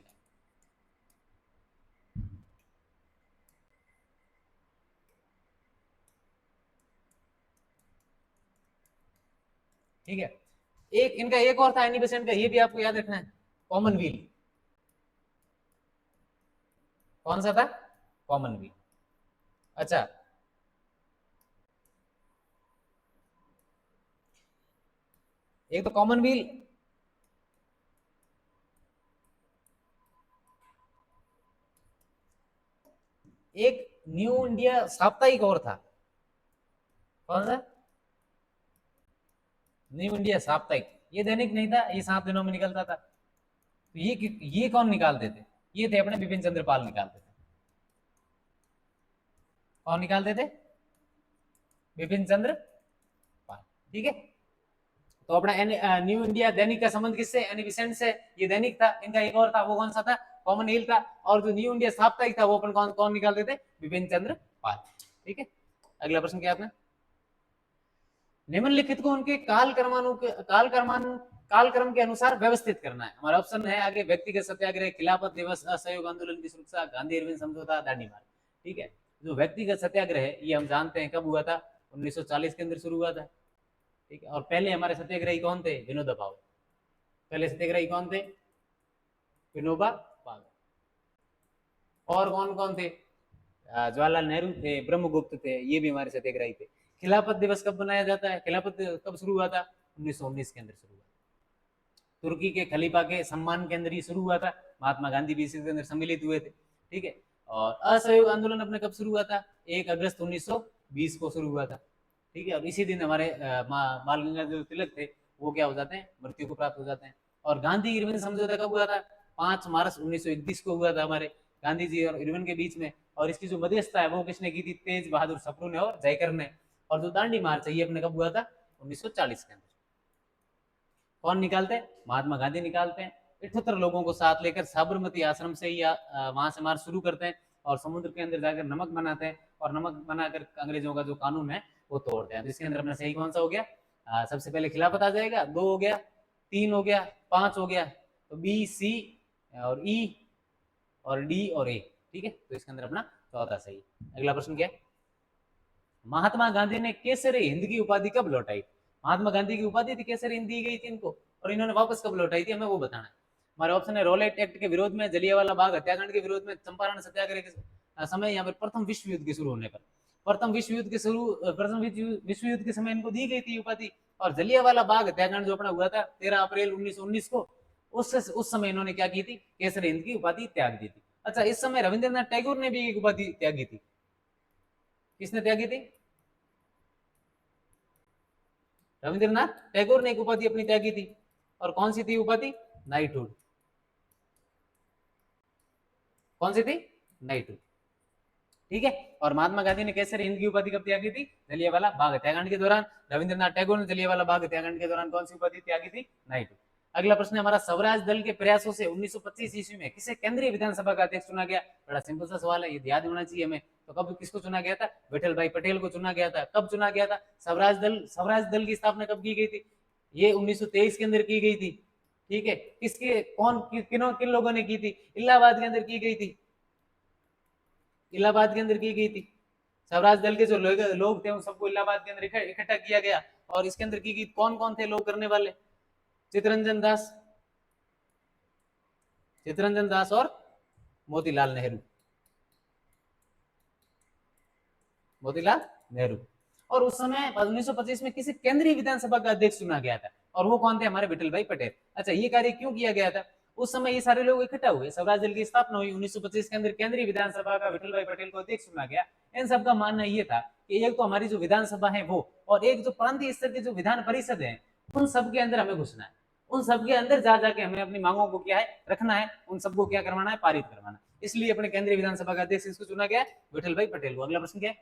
A: ठीक है। एक इनका एक और था एनी बेसेंट का, ये भी आपको याद रखना है। कॉमनवेल्थ। कौन सा था? कॉमनवेल्थ। अच्छा, एक तो कॉमनवेल्थ, एक न्यू इंडिया साप्ताहिक और था। कौन सा? न्यू इंडिया साप्ताहिक। ये दैनिक नहीं था, ये 7 दिनों में निकलता था। तो ये कौन निकालते थे? ये थे अपने बिपिन चंद्र पाल निकालते थे। कौन निकालते थे? बिपिन चंद्र पाल, ठीक है। तो अपना न्यू इंडिया दैनिक का संबंध किससे? एनी बेसेंट से। ये दैनिक था। इनका एक और था, वो कौन सा था? कॉमन हिल था। और जो न्यू इंडिया साप्ताहिक था वो अपन कौन निकालते थे? बिपिन चंद्र पाल, ठीक है। अगला प्रश्न क्या आपने? निम्नलिखित को उनके कालक्रम के अनुसार व्यवस्थित करना है। हमारा ऑप्शन है आगे व्यक्तिगत सत्याग्रह, खिलाफत दिवस, असहयोग आंदोलन की सुरक्षा, गांधी इरविन समझौता, दांडी मार्च, ठीक है। जो व्यक्तिगत सत्याग्रह है ये हम जानते हैं कब हुआ था? 1940 के अंदर शुरू हुआ था, ठीक है। और पहले हमारे सत्याग्रही कौन थे? विनोबा भावे। पहले सत्याग्रही कौन थे? विनोबा भावे। और कौन कौन थे? जवाहरलाल नेहरू थे, ब्रह्मगुप्त थे, ये भी हमारे सत्याग्रही थे। खिलाफत दिवस कब बनाया जाता है? खिलाफत कब शुरू हुआ था? 1919 के अंदर शुरू हुआ। तुर्की के खलीफा के सम्मान के अंदर ये शुरू हुआ था। महात्मा गांधी भी इसके अंदर सम्मिलित हुए थे, ठीक है। और असहयोग आंदोलन अपने कब शुरू हुआ था? 1 अगस्त 1920 को शुरू हुआ था, ठीक है। और इसी दिन हमारे बाल गंगाधर तिलक थे वो क्या हो जाते हैं? मृत्यु को प्राप्त हो जाते हैं। और गांधी इरविन समझौता कब हुआ था? 5 मार्च 1931 को हुआ था हमारे। गांधी जी और इरविन के बीच में, और इसकी जो मध्यस्थता है वो किसने की थी? तेज बहादुर सप्रू ने और जयकर ने। और जो दांडी मार्च है ये अपने कब हुआ था? 1940 के अंदर। कौन निकालते हैं? महात्मा गांधी निकालते हैं। 78 लोगों को साथ लेकर साबरमती आश्रम से या वहां से मार्च शुरू करते हैं और समुद्र के अंदर जाकर नमक बनाते हैं, और नमक बनाकर अंग्रेजों का जो कानून है वो तोड़ते हैं। जिसके अंदर अपना सही कौन सा हो गया? सबसे पहले खिलाफत आ जाएगा, 2 हो गया, 3 हो गया, 5 हो गया, तो बी, सी और ई और डी और ए। ठीक है, तो इसके अंदर अपना चौथा सही। अगला प्रश्न क्या है? महात्मा गांधी ने केसरी हिंद की उपाधि कब लौटाई? महात्मा गांधी की उपाधि थी केसरी हिंद दी गई थी इनको, और इन्होंने वापस कब लौटाई थी, हमें वो बताना है। हमारे ऑप्शन है रोलेट एक्ट के विरोध में, जलियांवाला बाग हत्याकांड के विरोध में, चंपारण सत्याग्रह के समय, यहाँ पर प्रथम विश्व युद्ध के शुरू होने पर। प्रथम विश्व युद्ध के समय इनको दी गई थी उपाधि, और जलियांवाला बाग हत्याकांड जो अपना हुआ था 13 अप्रैल 1919 को, उस समय इन्होंने क्या की थी? केसरी हिंद की उपाधि त्याग दी थी। अच्छा, इस समय रविंद्रनाथ टैगोर ने भी एक उपाधि त्यागी थी। किसने त्यागी थी? रविंद्रनाथ टैगोर ने एक उपाधि अपनी त्यागी थी, और कौन सी थी उपाधि? नाइटहुड। कौन सी थी? नाइटहुड। ठीक है, और महात्मा गांधी ने केसरी हिंद की उपाधि कब त्यागी थी? जलियांवाला बाग हत्याकांड के दौरान। रविंद्रनाथ टैगोर ने जलियांवाला बाग हत्याकांड के दौरान कौन सी उपाधि त्यागी थी? नाइटहुड। अगला प्रश्न है हमारा, स्वराज दल के प्रयासों से 1925 ईस्वी में किसे केंद्रीय विधानसभा का अध्यक्ष चुना गया? बड़ा सिंपल सा सवाल है, ये याद होना चाहिए हमें। तो कब किसको चुना गया था? विठल भाई पटेल को चुना गया था। कब चुना गया था? स्वराज दल की स्थापना कब की गई थी? ये 1923 के अंदर की गई थी। ठीक है, किसके कौन किन लोगों ने की थी? इलाहाबाद के अंदर की गई थी। इलाहाबाद के अंदर की गई थी। स्वराज दल के जो लोग थे उन सबको इलाहाबाद के अंदर इकट्ठा किया गया, और इसके अंदर की गई कौन कौन थे लोग करने वाले? चित्तरंजन दास, चित्तरंजन दास और मोतीलाल नेहरू। मोतीलाल नेहरू। और उस समय 1925 में किसी केंद्रीय विधानसभा का अध्यक्ष चुना गया था, और वो कौन थे? हमारे विठल भाई पटेल। अच्छा, ये कार्य क्यों किया गया था? उस समय ये सारे लोग इकट्ठा हुए, स्वराज दल की स्थापना हुई 1925 के अंदर, केंद्रीय विधानसभा का विठल भाई पटेल को अध्यक्ष चुना गया। इन सबका मानना ये था कि एक तो हमारी जो विधानसभा है वो, और एक जो प्रांतीय स्तर की जो विधान परिषद है, उन सबके अंदर हमें घुसना है। उन सबके अंदर जा जाके हमें अपनी मांगों को क्या है? रखना है, उन सबको क्या करवाना है? पारित करवाना। इसलिए अपने केंद्रीय विधानसभा का अध्यक्ष इसको चुना गया, विठल भाई पटेल को। अगला प्रश्न क्या है?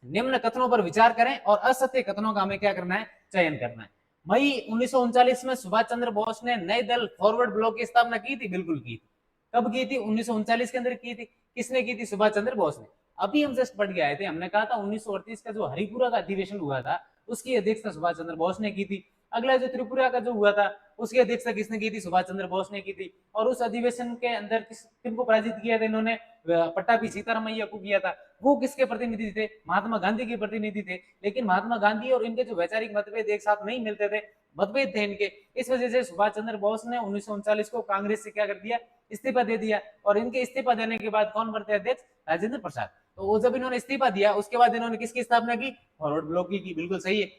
A: निम्न कथनों पर विचार करें और असत्य कथनों का हमें क्या करना है? चयन करना है। मई 1939 में सुभाष चंद्र बोस ने नए दल फॉरवर्ड ब्लॉक की स्थापना की थी? बिल्कुल की थी। कब की थी? 1939 के अंदर की थी। किसने की थी? सुभाष चंद्र बोस ने। अभी हम जस्ट पढ़ के आए थे, हमने कहा था 1938 का जो हरिपुरा का अधिवेशन हुआ था उसकी अध्यक्षता सुभाष चंद्र बोस ने की थी। अगला जो त्रिपुरा का जो हुआ था उसकी अध्यक्षता किसने की थी? सुभाष चंद्र बोस ने की थी। और उस अधिवेशन के अंदर किनको पराजित किया था इन्होंने? पट्टाभी सीतारामैया को किया था। वो किसके प्रतिनिधि थे? महात्मा गांधी के प्रतिनिधि थे। लेकिन महात्मा गांधी और इनके जो वैचारिक मतभेद एक साथ नहीं मिलते थे, मतभेद थे इनके, इस वजह से सुभाष चंद्र बोस ने 1939 को कांग्रेस से क्या कर दिया? इस्तीफा दे दिया। और इनके इस्तीफा देने के बाद कौन बनते अध्यक्ष? राजेंद्र प्रसाद। तो वो जब इन्होंने इस्तीफा दिया उसके बाद इन्होंने किसकी स्थापना की? फॉरवर्ड ब्लॉक की। बिल्कुल सही है।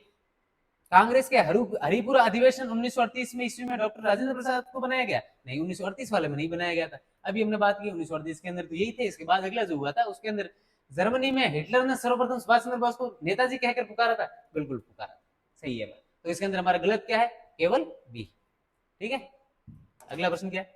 A: कांग्रेस के हरिपुरा अधिवेशन 1938 में ईस्वी में डॉक्टर राजेंद्र प्रसाद को बनाया गया? नहीं, 1938 वाले में नहीं बनाया गया था। अभी हमने बात की 1938 के अंदर तो यही थे। इसके बाद अगला जो हुआ था उसके अंदर जर्मनी में हिटलर ने सर्वप्रथम सुभाष चंद्र बोस को नेताजी कहकर पुकारा था। बिल्कुल पुकारा। सही है। तो इसके अंदर हमारा गलत क्या है? केवल बी। ठीक है, अगला प्रश्न क्या है?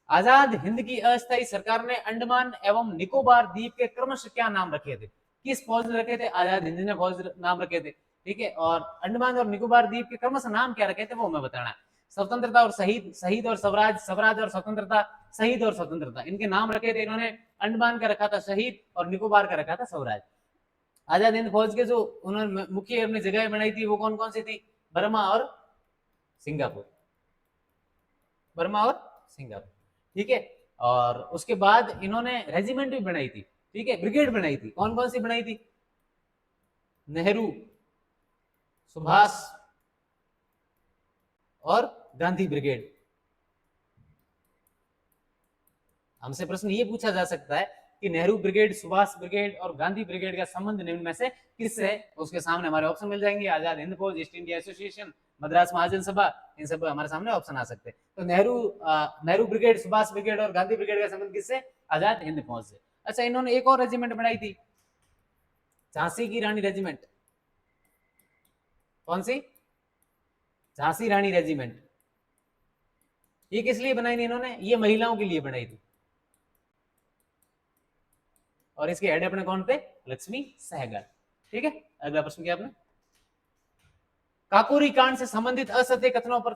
A: आजाद हिंद की अस्थायी सरकार ने अंडमान एवं निकोबार द्वीप के क्रमशः क्या नाम रखे थे? किस फौज ने रखे थे? आजाद हिंद ने फौज नाम रखे थे। ठीक है, और अंडमान और निकोबार द्वीप के क्रमशः नाम क्या रखे थे वो हमें बताना है। स्वतंत्रता और शहीद, शहीद और स्वराज, स्वराज और स्वतंत्रता, शहीद और स्वतंत्रता, इनके नाम रखे थे इन्होंने। अंडमान का रखा था शहीद और निकोबार का रखा था स्वराज। आजाद हिंद फौज के जो उन्होंने मुख्य अपनी जगह बनाई थी वो कौन कौन सी थी? बर्मा और सिंगापुर। बर्मा और सिंगापुर। ठीक है, और उसके बाद इन्होंने रेजिमेंट भी बनाई थी। ठीक है, ब्रिगेड बनाई थी। कौन कौन सी बनाई थी? नेहरू, सुभाष और गांधी ब्रिगेड। हमसे प्रश्न ये पूछा जा सकता है कि नेहरू ब्रिगेड, सुभाष ब्रिगेड और गांधी ब्रिगेड का संबंध निम्न में से किससे है? उसके सामने हमारे ऑप्शन मिल जाएंगे, आजाद हिंद फौज, east India association, Madras Mahajan सभा, इन सब हमारे सामने ऑप्शन आ सकते हैं। तो नेहरू ब्रिगेड, सुभाष ब्रिगेड और गांधी ब्रिगेड का संबंध किससे? आजाद हिंद फौज से। अच्छा, इन्होंने एक और रेजिमेंट बनाई थी, झांसी की रानी रेजिमेंट। कौन सी? झांसी रानी रेजिमेंट। ये किस लिए बनाई थी इन्होंने? ये महिलाओं के लिए बनाई थी। और इसके हेड अपने कौन थे? लक्ष्मी सहगल। ठीक है, अगला प्रश्न क्या अपने? काकोरी कांड से संबंधित असत्य कथनों पर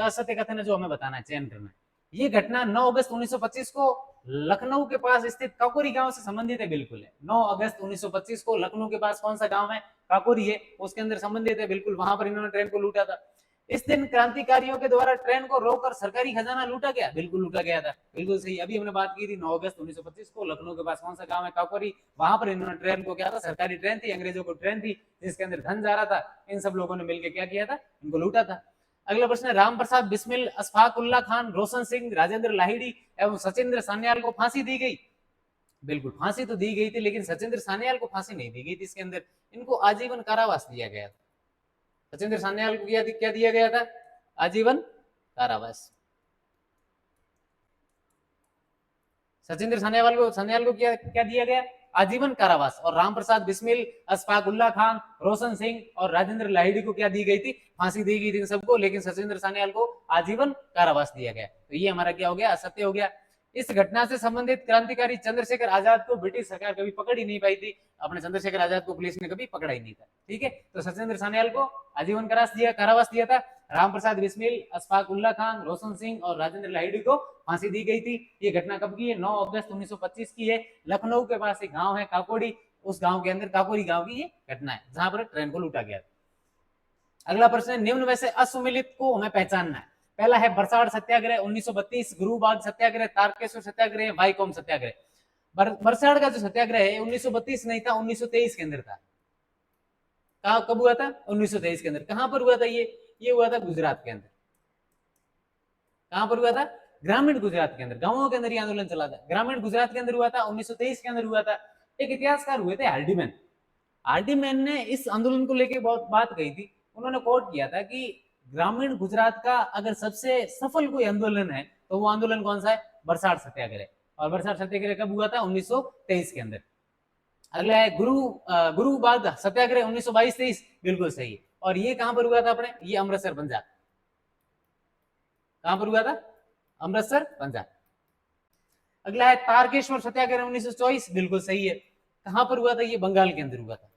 A: असत्य कथन है जो हमें बताना है, चयन करना है। ये घटना 9 अगस्त 1925 को लखनऊ के पास स्थित काकोरी गांव से संबंधित है, बिल्कुल है। 9 अगस्त 1925 को लखनऊ के पास कौन सा गांव है? काकोरी है, उसके अंदर संबंधित है, बिल्कुल। वहां पर इन्होंने ट्रेन को लूटा था। इस दिन क्रांतिकारियों के द्वारा ट्रेन को रोककर सरकारी खजाना लूटा गया, बिल्कुल लूटा गया था, बिल्कुल सही। अभी हमने बात की थी 9 अगस्त 1925 को लखनऊ के पास कौन सा गांव है? काकोरी। वहां पर इन्होंने ट्रेन को क्या था? सरकारी ट्रेन थी, अंग्रेजों को ट्रेन थी जिसके अंदर धन जा रहा था। इन सब लोगों ने मिलकर क्या किया था? इनको लूटा था। अगला प्रश्न है, राम प्रसाद बिस्मिल, अशफाक उल्ला खान, रोशन सिंह, राजेंद्र लाहिड़ी एवं सचिंद्र सान्याल को फांसी दी गई। बिल्कुल फांसी तो दी गई थी, लेकिन सचिंद्र सान्याल को फांसी नहीं दी गई थी। इसके अंदर इनको आजीवन कारावास दिया गया था। सचिंद्र सान्याल को क्या दिया गया था? आजीवन कारावास। सचिंद्र सान्याल को क्या दिया गया? आजीवन कारावास। और राम प्रसाद बिस्मिल, अशफाक उल्ला खान, रोशन सिंह और राजेंद्र लाहिड़ी को क्या दी गई थी? फांसी दी गई थी सबको, लेकिन सचिंद्र सान्याल को आजीवन कारावास दिया गया। तो ये हमारा क्या हो गया? असत्य हो गया। इस घटना से संबंधित क्रांतिकारी चंद्रशेखर आजाद को ब्रिटिश सरकार कभी पकड़ ही नहीं पाई थी। अपने चंद्रशेखर आजाद को पुलिस ने कभी पकड़ा ही नहीं था। ठीक है, तो सचिंद्र सान्याल को आजीवन कारावास दिया था। राम प्रसाद बिस्मिल, अशफाक उल्ला खान, रोशन सिंह और राजेंद्र लाहिड़ी को फांसी दी गई थी। ये घटना कब की है? 9 अगस्त 1925 की है। लखनऊ के पास एक गांव है काकोड़ी, उस गांव के अंदर काकोरी गांव की ये घटना है जहां पर ट्रेन को लूटा गया। अगला प्रश्न है, निम्न में से असुमिलित को हमें पहचानना है। पहला है बरसाड़ सत्याग्रह 1932, गुरुबाग सत्याग्रह, तारकेश्वर सत्याग्रह, वाईकोम सत्याग्रह। बरसाड़ का जो सत्याग्रह है 1932 नहीं था, 1923 के अंदर था। कब हुआ था? 1923 के अंदर। कहां पर हुआ था ये हुआ था गुजरात के अंदर। कहां पर हुआ था? ग्रामीण गुजरात के अंदर, गांवों के अंदर ये आंदोलन चला था। ग्रामीण गुजरात के अंदर हुआ था, 1923 के अंदर हुआ था। एक इतिहासकार हुए थे हार्डीमैन। हार्डीमैन ने इस आंदोलन को लेकर बहुत बात कही थी। उन्होंने कोट किया था कि ग्रामीण गुजरात का अगर सबसे सफल कोई आंदोलन है तो वो आंदोलन कौन सा है? बरसाड़ सत्याग्रह। और बरसाड़ सत्याग्रह कब हुआ था? 1923 के अंदर। अगला है गुरुबाग सत्याग्रह 1922-23, बिल्कुल सही है। और ये कहां पर हुआ था अपने? ये अमृतसर पंजाब। कहां पर हुआ था? अमृतसर पंजाब। अगला है तारकेश्वर सत्याग्रह 1924, बिल्कुल सही है। कहां पर हुआ था? ये बंगाल के अंदर हुआ था।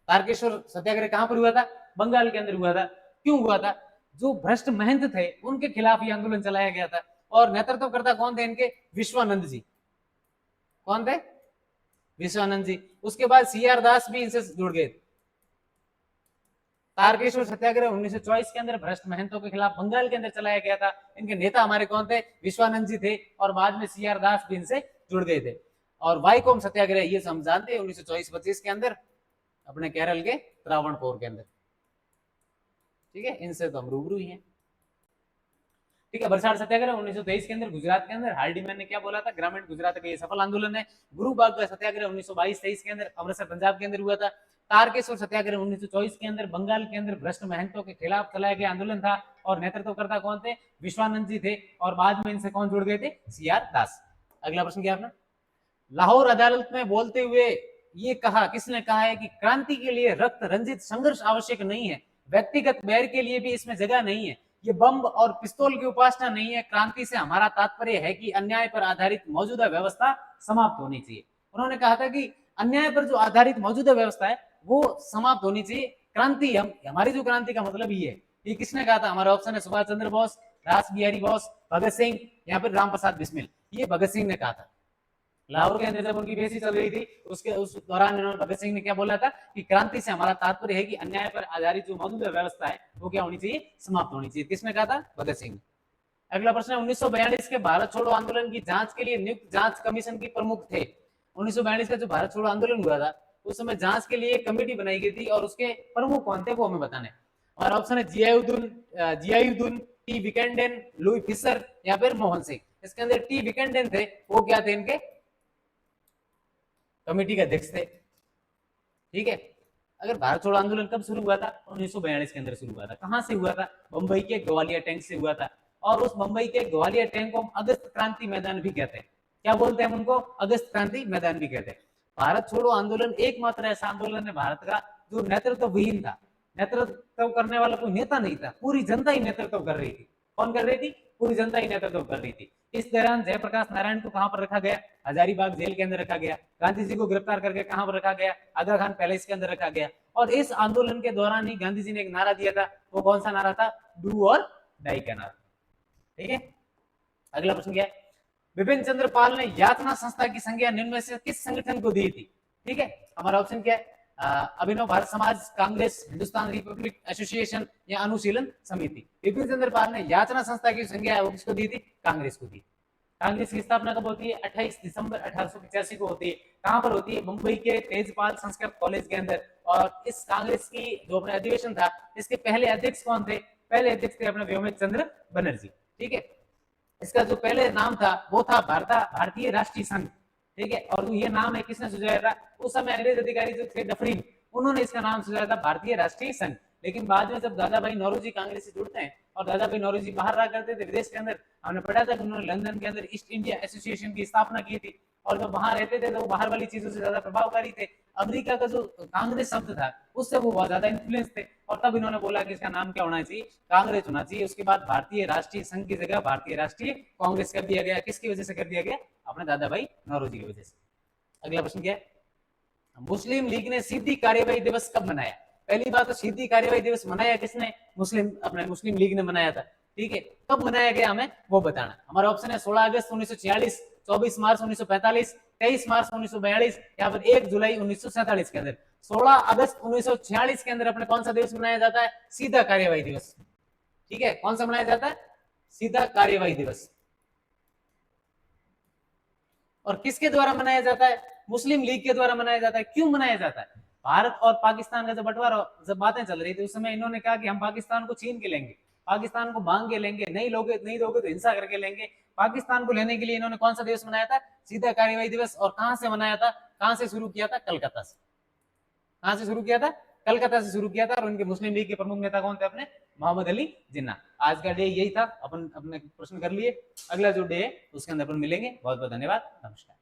A: तारकेश्वर सत्याग्रह कहां पर हुआ था? बंगाल के अंदर हुआ था। क्यों हुआ था? जो भ्रष्ट महंत थे उनके खिलाफ ये आंदोलन चलाया गया था। और नेतृत्वकर्ता कौन थे इनके? विश्वानंद जी। कौन थे? विश्वानंद जी। उसके बाद सीआर दास भी इनसे जुड़ गए। तारकेश्वर सत्याग्रह 1924 के अंदर भ्रष्ट महंतों के खिलाफ बंगाल के अंदर चलाया गया था। इनके नेता हमारे कौन थे? विश्वानंद जी थे। और बाद में सीआर दास भी इनसे जुड़ गए थे। और वाईकोम सत्याग्रह ये हम जानते हैं 1924-25 के अंदर अपने केरल के त्रावणकोर के अंदर। ठीक है, इनसे तो हम रूबरू ही हैं। ठीक है, बरसाड़ सत्याग्रह 1923 के अंदर गुजरात के अंदर। हार्डीमैन ने क्या बोला था? ग्रामीण गुजरात का ये सफल आंदोलन है। गुरुबाग का सत्याग्रह 1922-23 के अंदर अमृतसर पंजाब के अंदर हुआ था। तारकेश्वर सत्याग्रह 1924 के अंदर बंगाल के अंदर भ्रष्ट महंतों के खिलाफ चलाया गया आंदोलन था। और नेतृत्वकर्ता कौन थे? विश्वानंद जी थे। और बाद में इनसे कौन जुड़ गए थे? सीआर दास। अगला प्रश्न क्या अपना? लाहौर अदालत में बोलते हुए ये कहा, किसने कहा है कि क्रांति के लिए रक्त रंजित संघर्ष आवश्यक नहीं है, व्यक्तिगत बैर के लिए भी इसमें जगह नहीं है, ये बम और पिस्तौल की उपासना नहीं है। क्रांति से हमारा तात्पर्य है कि अन्याय पर आधारित मौजूदा व्यवस्था समाप्त होनी चाहिए। उन्होंने कहा था कि अन्याय पर जो आधारित मौजूदा व्यवस्था है वो समाप्त होनी चाहिए। क्रांति हमारी जो क्रांति का मतलब ये है। ये किसने कहा था? हमारा ऑप्शन है सुभाष चंद्र बोस, रास बिहारी बोस, भगत सिंह या फिर राम प्रसाद बिस्मिल। ये भगत सिंह ने कहा था। लाहौर के अंदर जब उनकी बेइज्जती चल रही थी उस दौरान इन्होंने भगत सिंह ने क्या बोला था कि क्रांति से हमारा तात्पर्य है कि अन्याय पर आधारित जो मौजूदा व्यवस्था है वो क्या होनी चाहिए? समाप्त होनी चाहिए। किसने कहा था? भगत सिंह। अगला प्रश्न है, 1942 के भारत छोड़ो आंदोलन की जांच के लिए नियुक्त जांच कमीशन के प्रमुख थे। 1942 का जो भारत छोड़ो आंदोलन हुआ था उस समय जांच के लिए एक कमेटी बनाई गई थी और उसके प्रमुख कौन थे वो हमें बताने। और ऑप्शन है जियाउद्दीन, टी विकेंडेन, लुई फिशर या फिर मोहन सिंह। इसके अंदर टी विकेंडेन थे, वो क्या थे? इनके कमेटी के अध्यक्ष थे। ठीक है, अगर भारत छोड़ो आंदोलन कब शुरू हुआ था? 1942 के अंदर शुरू हुआ था। कहां से हुआ था? बंबई के ग्वालियर टैंक से हुआ था। और उस बंबई के ग्वालियर टैंक को हम अगस्त क्रांति मैदान भी कहते हैं। क्या बोलते हैं हम उनको? अगस्त क्रांति मैदान भी कहते हैं। भारत छोड़ो आंदोलन एकमात्र ऐसा आंदोलन है भारत का जो नेतृत्व विहीन था। नेतृत्व करने वाला कोई नेता नहीं था, पूरी जनता ही नेतृत्व कर रही थी। कौन कर रही थी? पूरी जनता ही नेतृत्व कर रही थी। इस दौरान जयप्रकाश नारायण को कहां पर रखा गया? हजारीबाग जेल के अंदर रखा गया। गांधी जी को गिरफ्तार करके कहां पर रखा गया? आगा खान पैलेस के अंदर रखा गया। और इस आंदोलन के दौरान ही गांधी जी ने एक नारा दिया था, वो कौन सा नारा था? डू और डाई का नारा। ठीक है, अगला प्रश्न क्या है? विपिन चंद्र पाल ने यातना संस्था की संज्ञा निम्न में से किस संगठन को दी थी? ठीक है, हमारा ऑप्शन क्या है? अभिनव भारत समाज, कांग्रेस, हिंदुस्तान रिपब्लिक एसोसिएशन या अनुशीलन समिति। विपिन चंद्र पाल ने यातना संस्था की संज्ञा है वो किसको दी थी? कांग्रेस को दी। कांग्रेस की स्थापना कब होती है? 28 दिसंबर 1885 को होती है। कहां पर होती है? मुंबई के तेजपाल संस्कृत कॉलेज के अंदर। और इस कांग्रेस की जो अपना अधिवेशन था, इसके पहले अध्यक्ष कौन थे? पहले अध्यक्ष थे अपने व्योमित्र चंद्र बनर्जी। ठीक है, इसका जो पहले नाम था वो था भारतीय राष्ट्रीय संघ। ठीक है, और ये नाम है किसने सुझाया था? उस समय अंग्रेज अधिकारी जो थे डफरिन, उन्होंने इसका नाम सुझाया था भारतीय राष्ट्रीय संघ। लेकिन बाद में जब दादा भाई नौरोजी कांग्रेस से जुड़ते हैं और दादा भाई नौरोजी बाहर रहा करते थे विदेश के अंदर, हमने पढ़ा था कि उन्होंने लंदन के अंदर ईस्ट इंडिया एसोसिएशन की स्थापना की थी। और जब वहां रहते थे तो वो बाहर वाली चीजों से ज्यादा प्रभावकारी थे। अमेरिका का जो कांग्रेस शब्द था उससे वो बहुत ज्यादा इन्फ्लुएंस थे। और तब इन्होंने बोला कि इसका नाम क्या होना चाहिए? कांग्रेस होना चाहिए। उसके बाद भारतीय राष्ट्रीय संघ की जगह भारतीय राष्ट्रीय कांग्रेस कर दिया गया। किसकी वजह से कर दिया गया? अपने दादा भाई नौरोजी की वजह से। अगला प्रश्न क्या है? मुस्लिम लीग ने सीधी कार्यवाही दिवस कब मनाया? पहली बात तो सीधी कार्यवाही दिवस मनाया किसने? मुस्लिम लीग ने मनाया था। ठीक है, कब मनाया गया हमें वो बताना। हमारा ऑप्शन है 16 अगस्त 1946, 24 मार्च 1945, 23 मार्च 1942 या फिर 1 जुलाई 1947 के अंदर। 16 अगस्त 1946 के अंदर अपने कौन सा दिवस मनाया जाता है? सीधा कार्यवाही दिवस। ठीक है, कौन सा मनाया जाता है? सीधा कार्यवाही दिवस। और किसके द्वारा मनाया जाता है? मुस्लिम लीग के द्वारा मनाया जाता है। क्यों मनाया जाता है? भारत और पाकिस्तान का जब बंटवारा, जब बातें चल रही थी उस समय इन्होंने कहा कि हम पाकिस्तान को छीन के लेंगे, पाकिस्तान को मांग के लेंगे, नहीं दोगे तो हिंसा करके लेंगे। पाकिस्तान को लेने के लिए इन्होंने कौन सा दिवस मनाया था? सीधा कार्यवाही दिवस। और कहां से मनाया था? कहां से शुरू किया था? कलकत्ता से। कहां से शुरू किया था? कलकत्ता से शुरू किया था। और उनके मुस्लिम लीग के प्रमुख नेता कौन थे? अपने मोहम्मद अली जिन्ना। आज का डे यही था, अपन अपने प्रश्न कर लिए। अगला जो डे है उसके अंदर अपन मिलेंगे। बहुत बहुत धन्यवाद, नमस्कार।